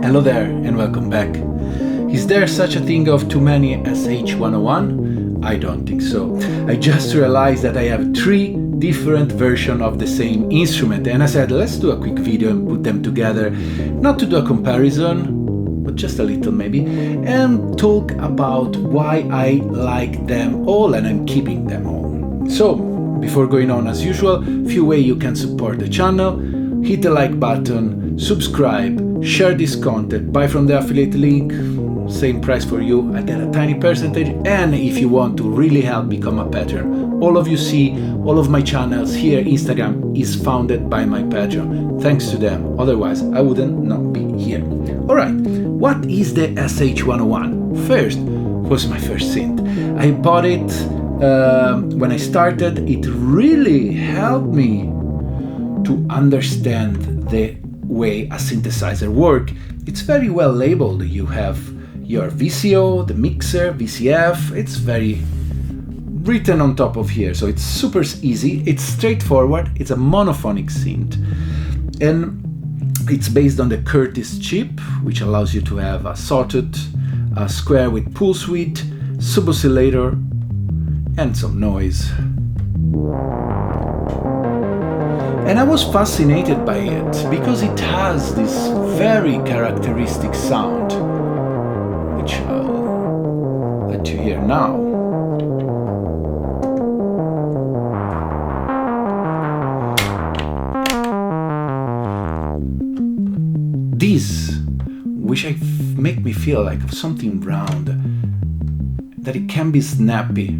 Hello there and welcome back. Is there such a thing of too many Sh101? I don't think so. I just realized that I have 3 different versions of the same instrument, and I said let's do a quick video and put them together, not to do a comparison, but just a little maybe, and talk about why I like them all and I'm keeping them all. So, before going on, as usual, few ways you can support the channel. Hit the like button, subscribe, share this content, buy from the affiliate link, same price for you, I get a tiny percentage, and if you want to really help, become a patron. All of you see, all of my channels here, Instagram is founded by my Patreon. Thanks to them, otherwise I wouldn't not be here. Alright, what is the Sh101? First, was my first synth. I bought it when I started. It really helped me to understand the way a synthesizer works. It's very well labeled. You have your VCO, the mixer, VCF. It's very written on top of here, so it's super easy. It's straightforward. It's a monophonic synth, and it's based on the Curtis chip, which allows you to have a sawtooth, a square with pulse width, sub-oscillator, and some noise. And I was fascinated by it because it has this very characteristic sound, which I'll let you hear now. This, which make me feel like something round, that it can be snappy.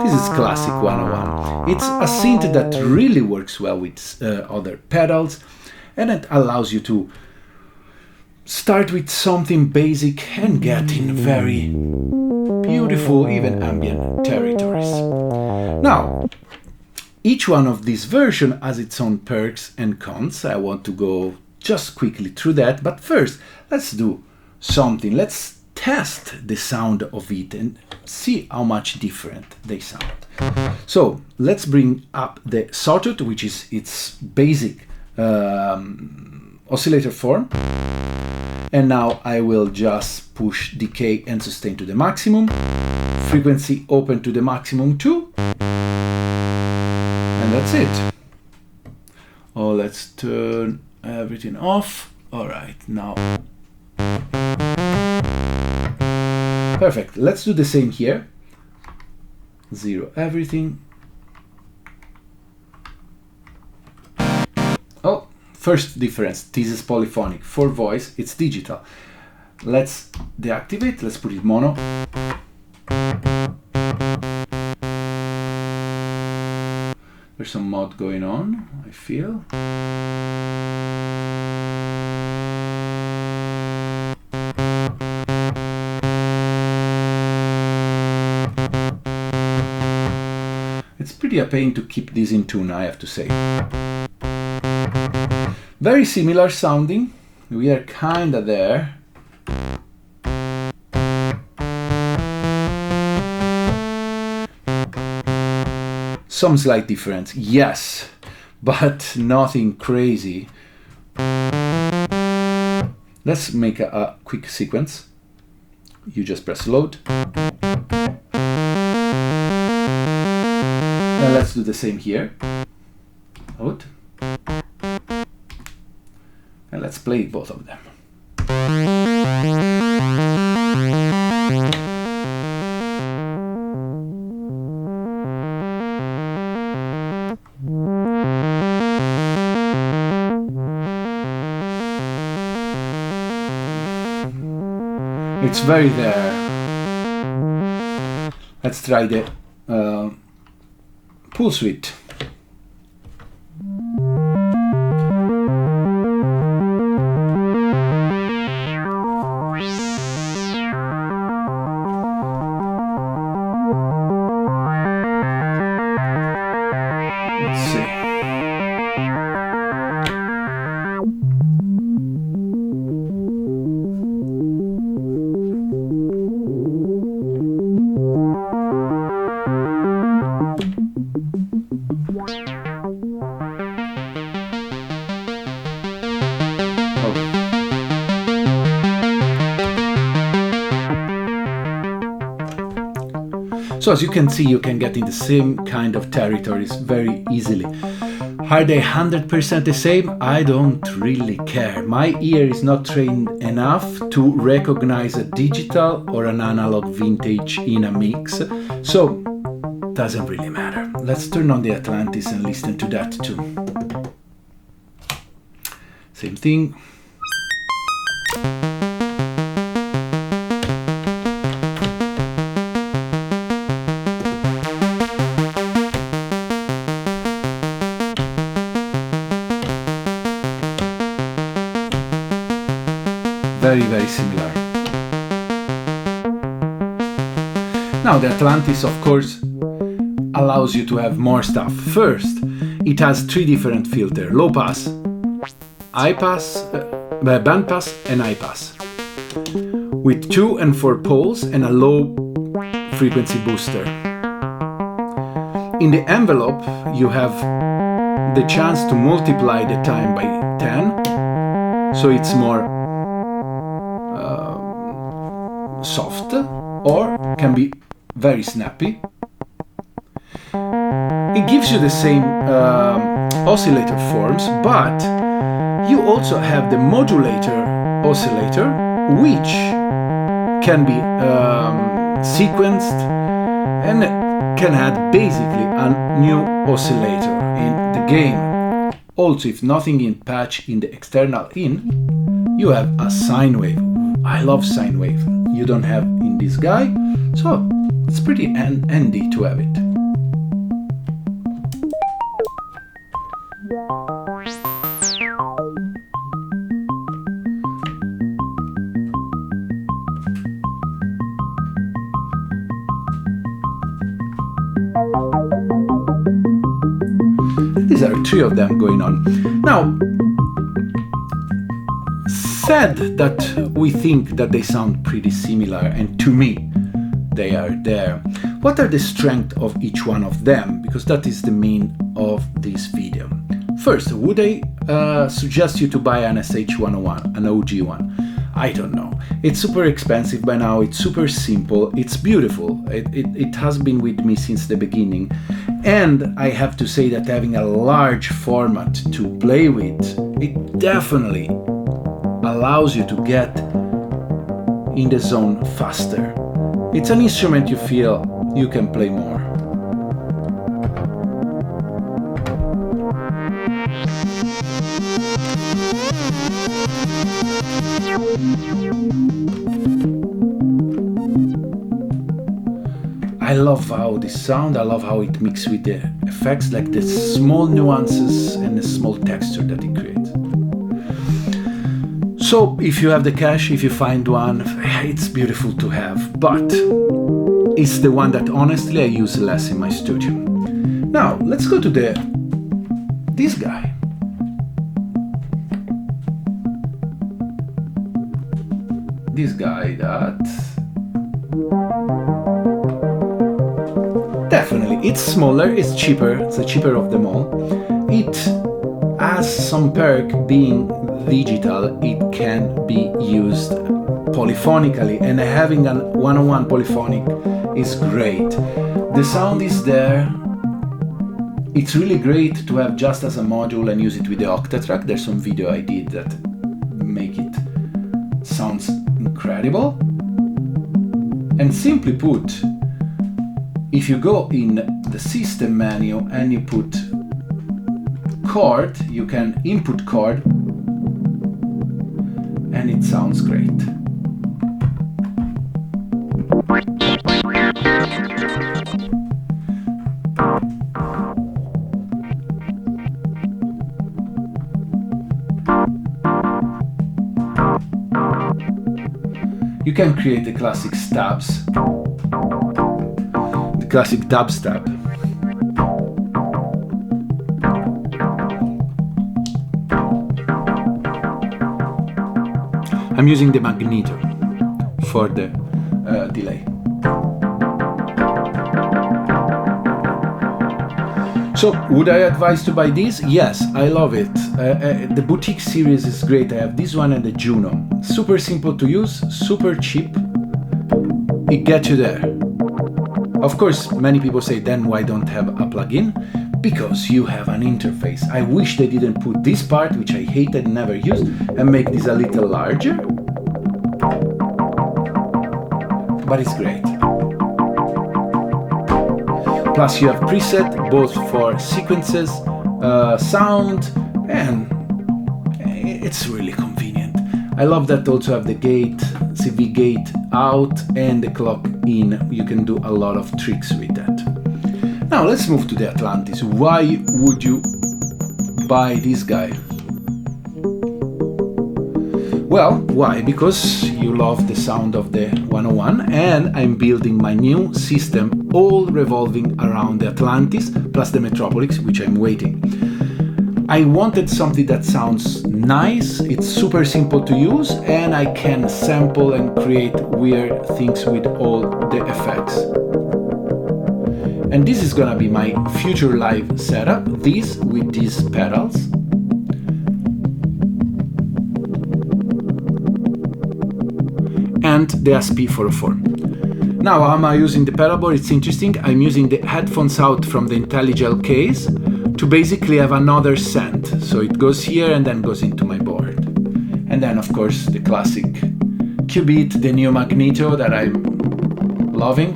This is classic 101. It's a synth that really works well with other pedals, and it allows you to start with something basic and get in very beautiful, even ambient territories. Now, each one of these versions has its own perks and cons. I want to go just quickly through that, but first let's do something. Let's test the sound of it and see how much different they sound. So let's bring up the sawtooth, which is its basic oscillator form, and now I will just push decay and sustain to the maximum, frequency open to the maximum too, and that's it. Oh, let's turn everything off. All right, now perfect. Let's do the same here. Zero everything. Oh, first difference. This is polyphonic. For voice, it's digital. Let's deactivate. Let's put it mono. There's some mod going on, I feel. It's pretty a pain to keep this in tune, I have to say. Very similar sounding. We are kinda there. Some slight difference, yes, but nothing crazy. Let's make a quick sequence. You just press load. And let's do the same here. Load. And let's play both of them. It's very there. Let's try the pulse width. Let's see. So as you can see, you can get in the same kind of territories very easily. Are they 100% the same? I don't really care. My ear is not trained enough to recognize a digital or an analog vintage in a mix, so doesn't really matter. Let's turn on the Atlantis and listen to that too. Same thing. Very, very similar. Now the Atlantis, of course, allows you to have more stuff. First, it has 3 different filters: low pass, high pass, band pass and high pass, with 2 and 4 poles and a low frequency booster. In the envelope, you have the chance to multiply the time by 10, so it's more soft, or can be very snappy. It gives you the same oscillator forms, but you also have the modulator oscillator, which can be sequenced and can add basically a new oscillator in the game. Also, if nothing in patch in the external in, you have a sine wave. I love sine wave. You don't have in this guy, so it's pretty handy to have it. These are 3 of them going on. Now, said that we think that they sound pretty similar, and to me, they are there. What are the strengths of each one of them? Because that is the main of this video. First, would I suggest you to buy an Sh101, an OG one? I don't know. It's super expensive by now, it's super simple, it's beautiful. It has been with me since the beginning. And I have to say that having a large format to play with, it definitely allows you to get in the zone faster. It's an instrument you feel you can play more. I love how this sound, I love how it mixes with the effects, like the small nuances and the small texture that it creates. So if you have the cash, if you find one, it's beautiful to have, but it's the one that honestly I use less in my studio. Now let's go to this guy. This guy that definitely it's smaller, it's cheaper, it's the cheaper of them all. It has some perk being digital, it can be used polyphonically, and having a 101 polyphonic is great. The sound is there. It's really great to have just as a module and use it with the Octatrack. There's some video I did that make it sounds incredible. And simply put, if you go in the system menu and you put chord, you can input chord, and it sounds great. You can create the classic stabs, the classic dubstep. I'm using the magneto for the delay. So, would I advise to buy this? Yes, I love it. The Boutique series is great. I have this one and the Juno. Super simple to use, super cheap. It gets you there. Of course, many people say, then why don't have a plugin? Because you have an interface. I wish they didn't put this part, which I hated and never used, and make this a little larger. But it's great. Plus you have preset both for sequences, sound, and it's really convenient. I love that also have the gate, CV gate out and the clock in. You can do a lot of tricks with that. Now let's move to the Atlantis. Why would you buy this guy? Well, why? Because you love the sound of the 101, and I'm building my new system all revolving around the Atlantis plus the Metropolis, which I'm waiting. I wanted something that sounds nice, it's super simple to use, and I can sample and create weird things with all the effects. And this is gonna be my future live setup, this with these pedals. And the SP404. Now, how am I using the pedalboard? It's interesting. I'm using the headphones out from the Intellijel case to basically have another Synth. So it goes here and then goes into my board. And then, of course, the classic Qubit, the new Magneto that I'm loving.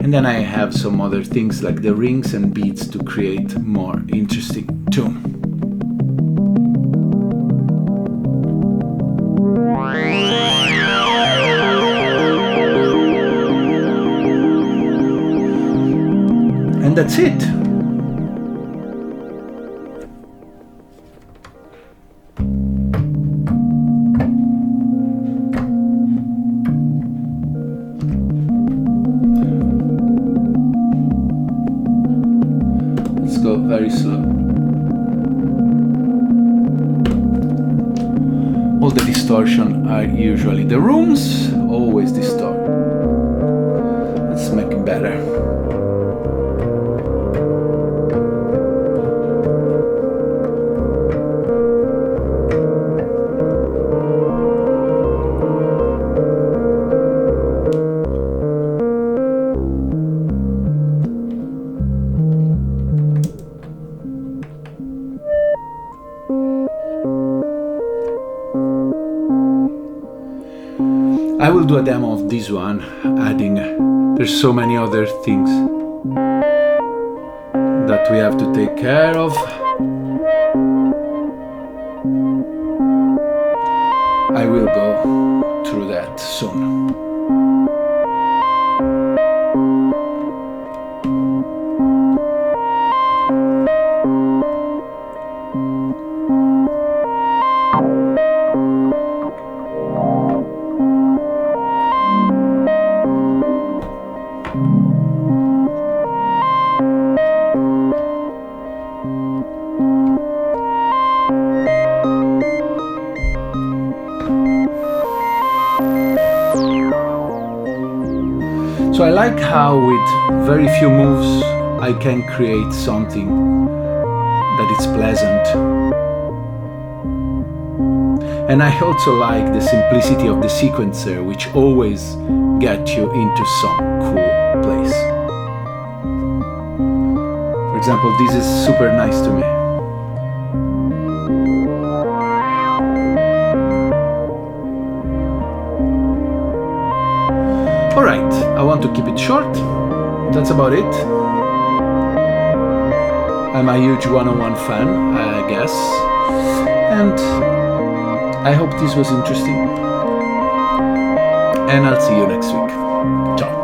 And then I have some other things like the rings and beats to create more interesting tune. And that's it. Let's go very slow. All the distortion are usually the rooms, always distort. Let's make it better. I will do a demo of this one, adding, there's so many other things that we have to take care of. I will go through that soon. So I like how with very few moves I can create something that is pleasant. And I also like the simplicity of the sequencer, which always gets you into some cool place. For example, this is super nice to me. Alright, I want to keep it short. That's about it. I'm a huge 101 fan, I guess. And I hope this was interesting. And I'll see you next week. Ciao.